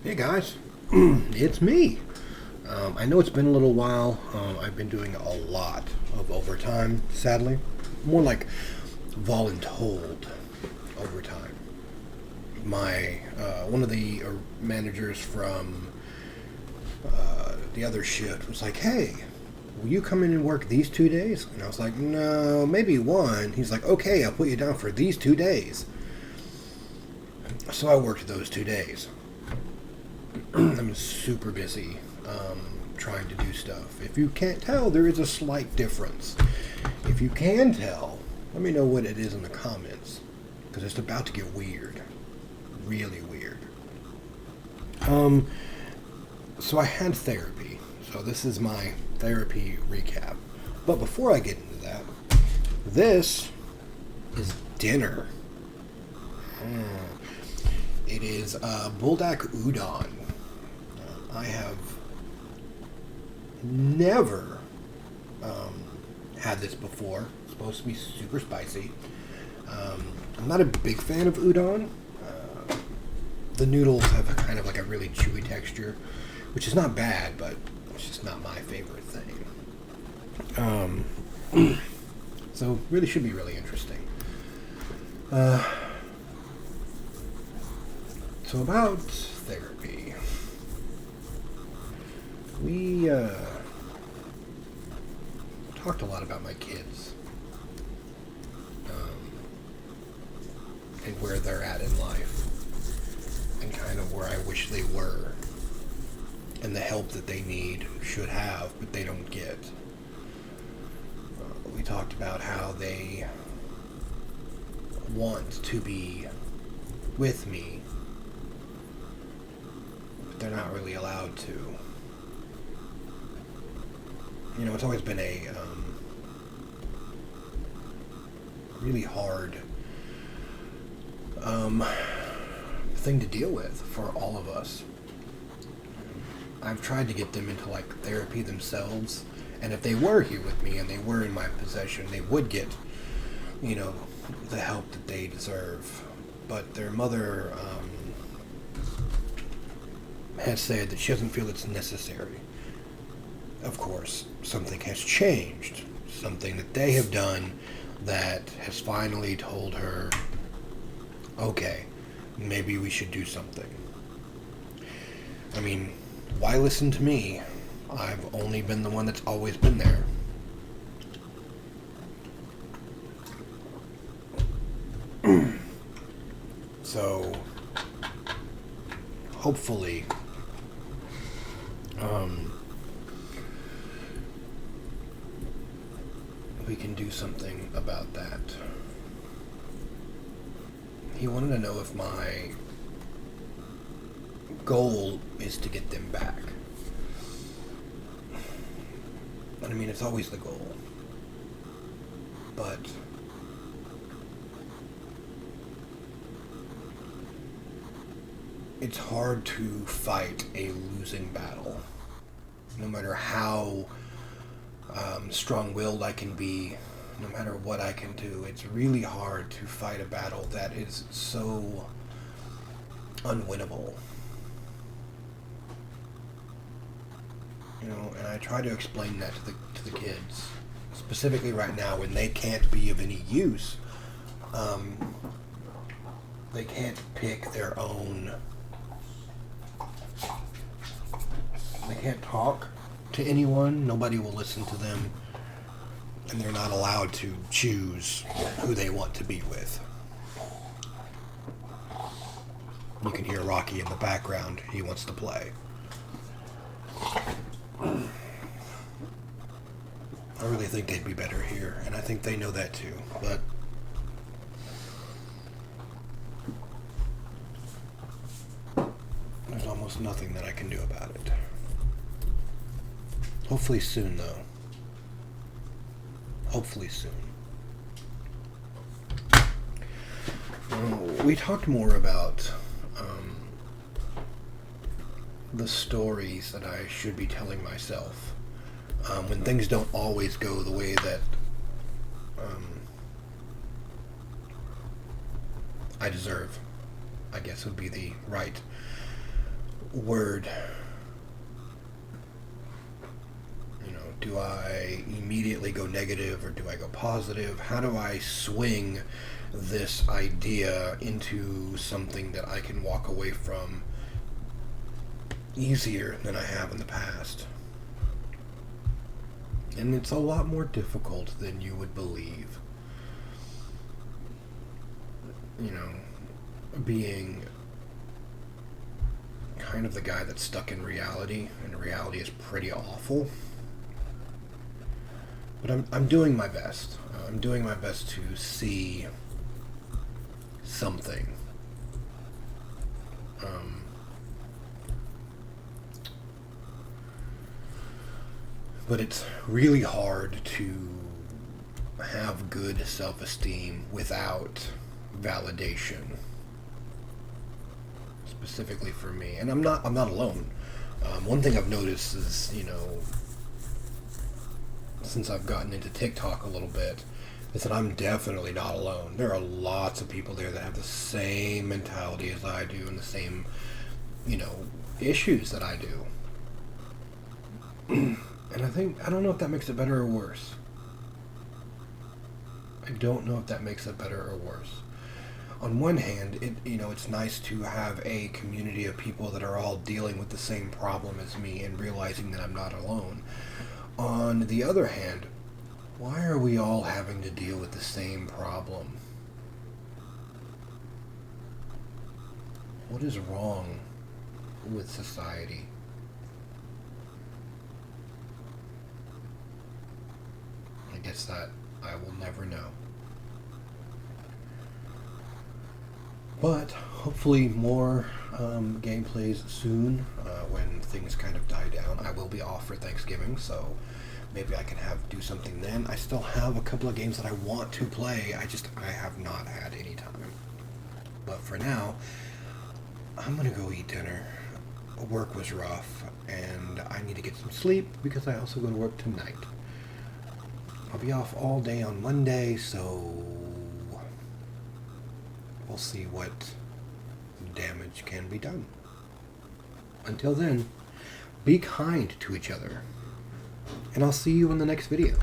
Hey guys, it's me. I know it's been a little while. I've been doing a lot of overtime, sadly. More like voluntold overtime. My one of the managers from the other shift was like, "Hey, will you come in and work these 2 days?" And I was like, "No, maybe one." He's like, "Okay, I'll put you down for these 2 days." So I worked those 2 days. I'm super busy trying to do stuff. If you can't tell, there is a slight difference. If you can tell, let me know what it is in the comments, because it's about to get weird, really weird. So I had therapy. So this is my therapy recap. But before I get into that, this is dinner. It is buldak udon. I have never had this before. It's supposed to be super spicy. I'm not a big fan of udon. The noodles have kind of like a really chewy texture, which is not bad, but it's just not my favorite thing. So really should be really interesting. So about therapy, we talked a lot about my kids and where they're at in life and kind of where I wish they were and the help that they need, should have, but they don't get. We talked about how they want to be with me, they're not really allowed to. You know, it's always been a really hard thing to deal with for all of us. I've tried to get them into like therapy themselves, and if they were here with me and they were in my possession, they would get, you know, the help that they deserve. But their mother has said that she doesn't feel it's necessary. Of course, something has changed. Something that they have done that has finally told her, okay, maybe we should do something. I mean, why listen to me? I've only been the one that's always been there. So, hopefully, we can do something about that. He wanted to know if my goal is to get them back. And I mean, it's always the goal. But it's hard to fight a losing battle. No matter how strong-willed I can be, no matter what I can do, it's really hard to fight a battle that is so unwinnable. You know, and I try to explain that to the kids, specifically right now when they can't be of any use. They can't pick their own. They can't talk to anyone. Nobody will listen to them. And they're not allowed to choose who they want to be with. You can hear Rocky in the background. He wants to play. I really think they'd be better here, and I think they know that too, but there's almost nothing that I can do about it. Hopefully soon, though. Hopefully soon. We talked more about the stories that I should be telling myself when things don't always go the way that I deserve, I guess would be the right word. You know, do I immediately go negative or do I go positive? How do I swing this idea into something that I can walk away from easier than I have in the past? And it's a lot more difficult than you would believe. You know, being kind of the guy that's stuck in reality, and reality is pretty awful. But I'm doing my best. I'm doing my best to see something. But it's really hard to have good self-esteem without validation. Specifically for me, and I'm not alone. One thing I've noticed is, you know, since I've gotten into TikTok a little bit, is that I'm definitely not alone. There are lots of people there that have the same mentality as I do and the same, you know, issues that I do. And I don't know if that makes it better or worse. I don't know if that makes it better or worse. On one hand, it's nice to have a community of people that are all dealing with the same problem as me and realizing that I'm not alone. On the other hand, why are we all having to deal with the same problem? What is wrong with society? I guess that I will never know. But hopefully more gameplays soon when things kind of die down. I will be off for Thanksgiving, so maybe I can do something then. I still have a couple of games that I want to play. I have not had any time. But for now, I'm gonna go eat dinner. Work was rough, and I need to get some sleep because I also go to work tonight. I'll be off all day on Monday, so we'll see what damage can be done. Until then, be kind to each other, and I'll see you in the next video.